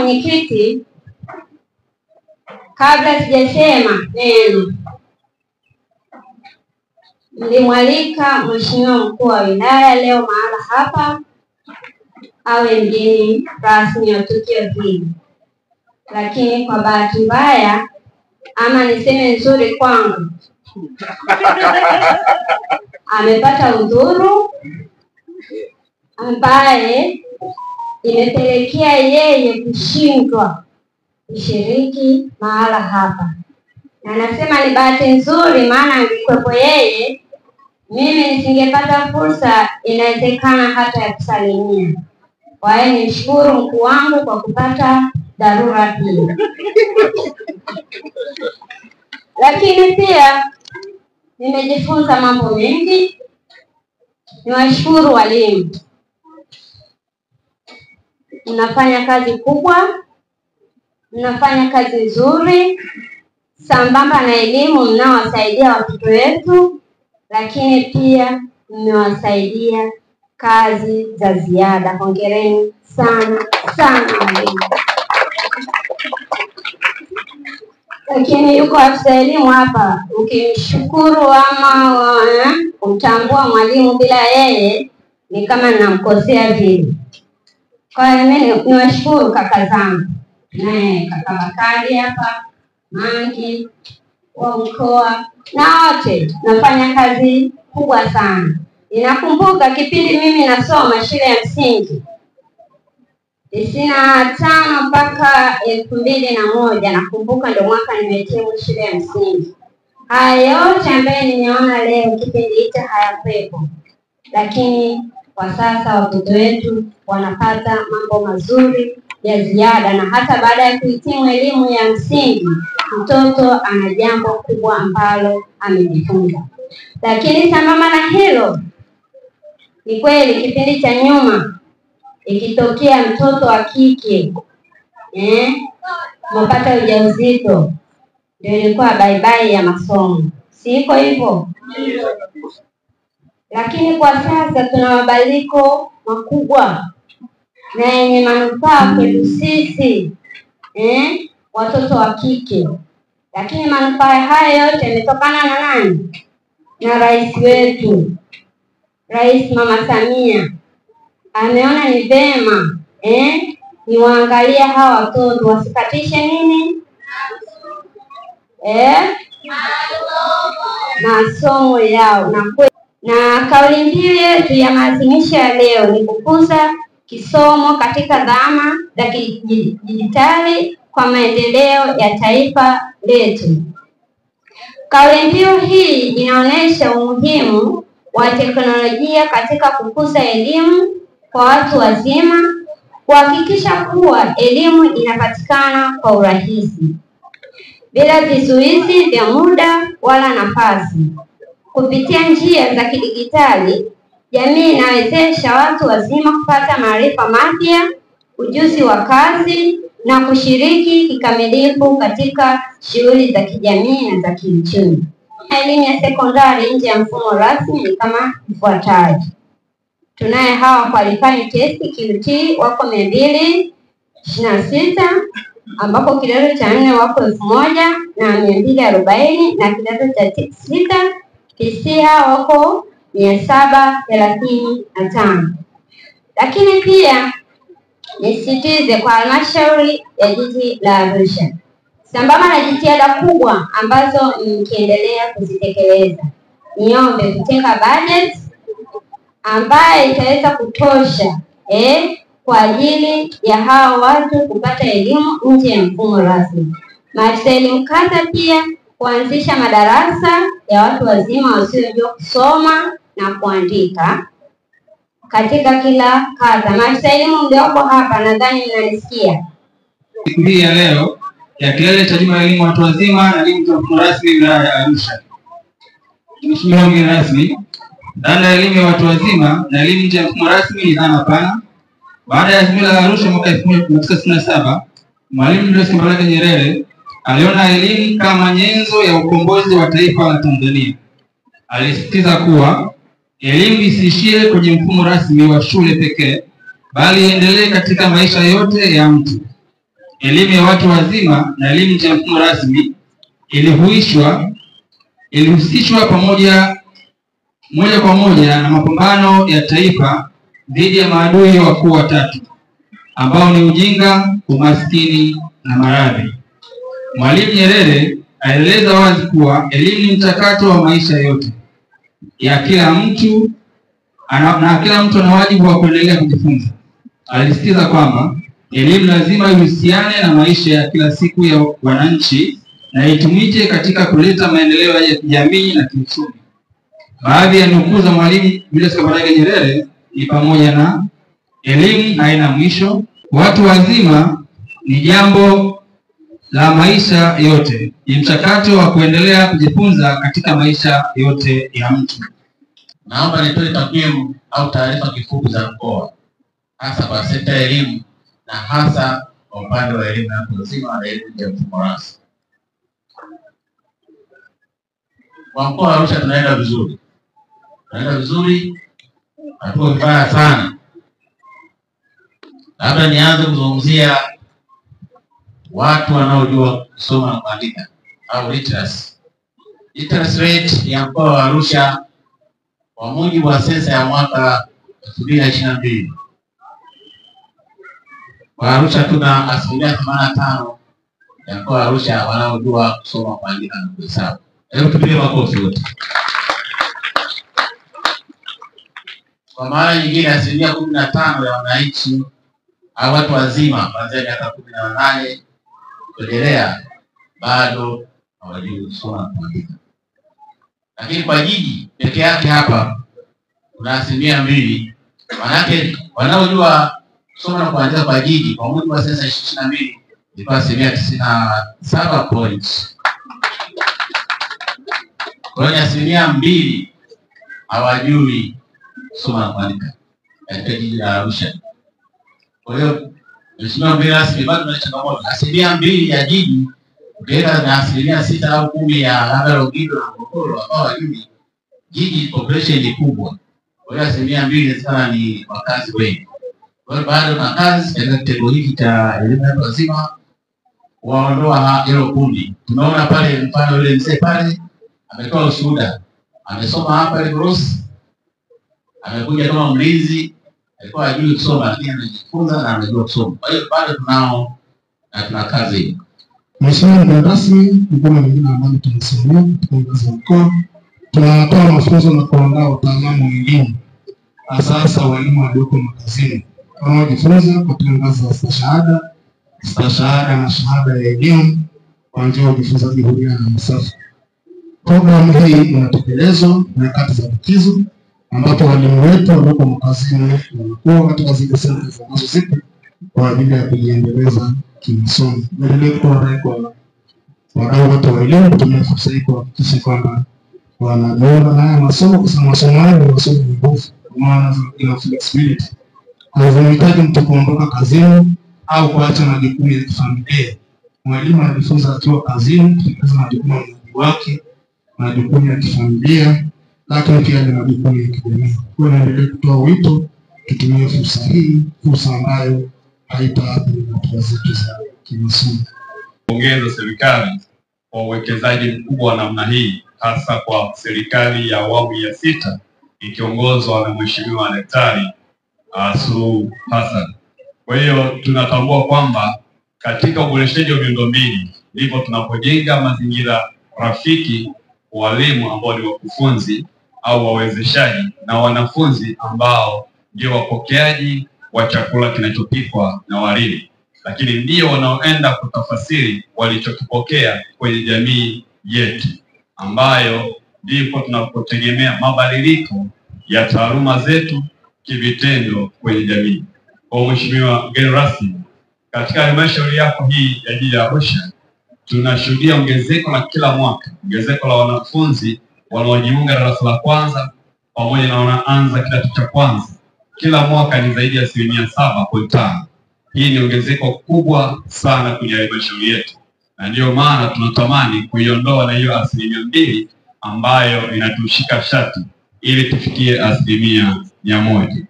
Mwenyekiti, kabla sijasema neno, nilimwalika Mheshimiwa Mkuu wa Wilaya leo mahala hapa awe mgeni rasmi wa tukio hili, lakini kwa bahati mbaya ama niseme nzuri kwangu amepata udhuru ambaye imepelekea yeye kushindwa kushiriki mahala hapa. Na nasema ni bahati nzuri, maana angekuwepo yeye mimi nisingepata fursa inawezekana hata ya kusalimia. Kwa hiyo nishukuru mkuu wangu kwa kupata dharura hii. Lakini pia nimejifunza mambo mengi. Niwashukuru walimu. Mnafanya kazi kubwa, mnafanya kazi nzuri, sambamba na elimu mnawasaidia watoto wetu, lakini pia mmewasaidia kazi za ziada. Hongereni sana sana walimu. Lakini yuko afisa elimu hapa, ukimshukuru ama kumtambua mwalimu bila yeye ni kama namkosea vile. Kwa hiyo mimi niwashukuru kaka zangu, naye kaka Bakari hapa, Mangi wa mkoa na wote nafanya kazi kubwa sana. Ninakumbuka kipindi mimi nasoma shule ya msingi 95 mpaka 2001, nakumbuka ndio mwaka nimehitimu shule ya msingi. Haya yote ambayo nimeona leo kipindi hicho hayakuwepo, lakini kwa sasa watoto wetu wanapata mambo mazuri ya ziada, na hata baada ya kuhitimu elimu ya msingi mtoto ana jambo kubwa ambalo amejifunza. Lakini sambamba na hilo, ni kweli kipindi cha nyuma ikitokea mtoto wa kike mpata ujauzito ndio ilikuwa bye bye ya masomo, siko hivyo? Lakini kwa sasa tuna mabadiliko makubwa na yenye manufaa kwetu sisi watoto wa kike. Lakini manufaa haya yote yametokana na nani? Na rais wetu, Rais Mama Samia. Ameona ni vema niwaangalia hawa watoto wasikatishe nini? Masomo yao. Na kauli mbiu yetu ya maadhimisho ya leo ni kukuza kisomo katika dhana za kidijitali kwa maendeleo ya taifa letu. Kauli mbiu hii inaonyesha umuhimu wa teknolojia katika kukuza elimu kwa watu wazima, kuhakikisha kuwa elimu inapatikana kwa urahisi bila vizuizi vya muda wala nafasi. Kupitia njia za kidijitali, jamii inawezesha watu wazima kupata maarifa mapya, ujuzi wa kazi na kushiriki kikamilifu katika shughuli za kijamii na za kiuchumi. Elimu ya sekondari nje ya mfumo rasmi ni kama ifuatavyo. Tunaye hawa qualifying test QT wako 226, ambapo kidato cha 4 wako 1240 na kidato cha 6 PCA wako 735. Lakini pia nisitize kwa halmashauri ya jiji la Arusha, sambamba na jitihada kubwa ambazo mkiendelea kuzitekeleza, niombe kutenga budget ambaye itaweza kutosha kwa ajili ya hao watu kupata elimu nje ya mfumo rasmi. Maafisa elimu kata pia kuanzisha madarasa ya watu wazima wasiojua kusoma na kuandika katika kila kata. Maafisa elimu mlioko hapa nadhani mnanisikia. Siku hii ya leo ya kilele cha juma la elimu watu wazima na elimu za mfumo rasmi wilaya ya Arusha. Mheshimiwa mgeni rasmi, dhana ya elimu ya watu wazima na elimu nje ya mfumo rasmi ni dhana pana. Baada ya Azimio la Arusha mwaka 1967, Mwalimu Julius Kambarage Nyerere aliona elimu kama nyenzo ya ukombozi wa taifa la Tanzania. Alisisitiza kuwa elimu isiishie kwenye mfumo rasmi wa shule pekee, bali iendelee katika maisha yote ya mtu. elimu ya watu wazima na elimu nje ya mfumo rasmi ilihusishwa moja kwa moja na mapambano ya taifa dhidi ya maadui wakuu watatu ambao ni ujinga, umaskini na maradhi. Mwalimu Nyerere alieleza wazi kuwa elimu ni mchakato wa maisha yote ya kila mtu na kila mtu ana wajibu wa kuendelea kujifunza. Alisisitiza kwamba elimu lazima ihusiane na maisha ya kila siku ya wananchi na itumike katika kuleta maendeleo ya kijamii na kiuchumi. Baadhi ya nukuu za Mwalimu Julius Kambarage Nyerere ni pamoja na: elimu haina mwisho, watu wazima ni jambo la maisha yote, ni mchakato wa kuendelea kujifunza katika maisha yote ya mtu. Naomba nitoe takwimu au taarifa kifupi za mkoa, hasa kwa sekta ya elimu na hasa kwa upande wa elimu ya watu wazima na elimu ya mfumo rasmi. Kwa mkoa wa Arusha tunaenda vizuri. Hatuko vibaya sana. Labda nianze kuzungumzia watu wanaojua kusoma na kuandika au literacy. Literacy rate ya mkoa wa Arusha kwa mujibu wa sensa ya mwaka 2022. Kwa Arusha tuna 85% ya mkoa wa Arusha wanaojua kusoma, kuandika na kuhesabu. Hebu tupige makofi wote. Kwa maana nyingine 15% ya wananchi au watu wazima kuanzia miaka 18 kuendelea bado hawajui kusoma na kuandika. Lakini kwa jiji peke yake hapa kuna 2%. Maana yake wanaojua kusoma na kuandika kwa jiji kwa mujibu wa sensa 22 ilikuwa 97 points. Kwa hiyo 2% hawajui kusoma na kuandika katika jiji la Arusha. Kwa hiyo Mheshimiwa mgeni rasmi, bado tuna changamoto. 2% ya jiji ukiweka na 6 au 10 ya labda Longido na Ngorongoro ambao hajui, jiji population ni kubwa. Kwa hiyo 2% sana ni wakazi wengi. Kwa hiyo bado na kazi katika kitengo hiki cha elimu ya watu wazima waondoa hilo kundi. Tunaona pale mfano yule mzee pale ametoa ushuhuda. Amesoma hapa Eldoret. Amekuja kama mlinzi, alikuwa hajui kusoma lakini anajifunza na anajua kusoma. Kwa hiyo bado tunao na tuna kazi. Mheshimiwa mgeni rasmi, mkoa mwingine ambao tunasimamia katika ngazi ya mkoa, tunatoa mafunzo na kuandaa wataalamu wengine hasa walimu walioko makazini wanaojifunza katika ngazi za stashahada na shahada ya elimu kwa njia ya ujifunzaji huria na msafu. Programu hii inatekelezwa nyakati za likizo ambapo walimu wetu walioko makazini wanakuwa katika zile senta ambazo zipo kwa ajili ya kujiendeleza kimasomo. Naendelea kutoa rai kwa wadau wote wa elimu kutumia fursa hii kuhakikisha kwamba wanajiunga na haya masomo, kwa sababu masomo haya ni masomo nguvu, kwa maana ina flexibility. Haihitaji mtu kuondoka kazini au kuacha majukumu ya kifamilia. Mwalimu anajifunza akiwa kazini kutekeleza majukumu ya mradi wake, majukumu ya kifamilia, lakini pia ni majukumu ya kijamii. Kwa hiyo naendelea kutoa wito tutumie fursa hii, fursa ambayo haitaathiri hatua zetu za kimasomo. Pongeza serikali kwa uwekezaji mkubwa wa namna hii, hasa kwa serikali ya awamu ya 6 ikiongozwa na Mheshimiwa Daktari Suluhu Hassan. Kwa hiyo tunatambua kwamba katika uboreshaji wa miundombinu ndipo tunapojenga mazingira rafiki kwa walimu ambao ni wakufunzi au wawezeshaji na wanafunzi ambao ndio wapokeaji wa chakula kinachopikwa na walimu, lakini ndio wanaoenda kutafasiri walichokipokea kwenye jamii yetu, ambayo ndipo tunapotegemea mabadiliko ya taaluma zetu kivitendo kwenye jamii. Kwa Mheshimiwa mgeni rasmi, katika halmashauri yako hii ya jiji la Arusha tunashuhudia ongezeko la kila mwaka, ongezeko la wanafunzi wanaojiunga darasa la kwanza pamoja na wanaanza kidato cha kwanza. Kila mwaka ni zaidi ya 7.5. Hii ni ongezeko kubwa sana kwenye halmashauri yetu, na ndio maana tunatamani kuiondoa na hiyo 2% ambayo inatushika shati ili tufikie 100%.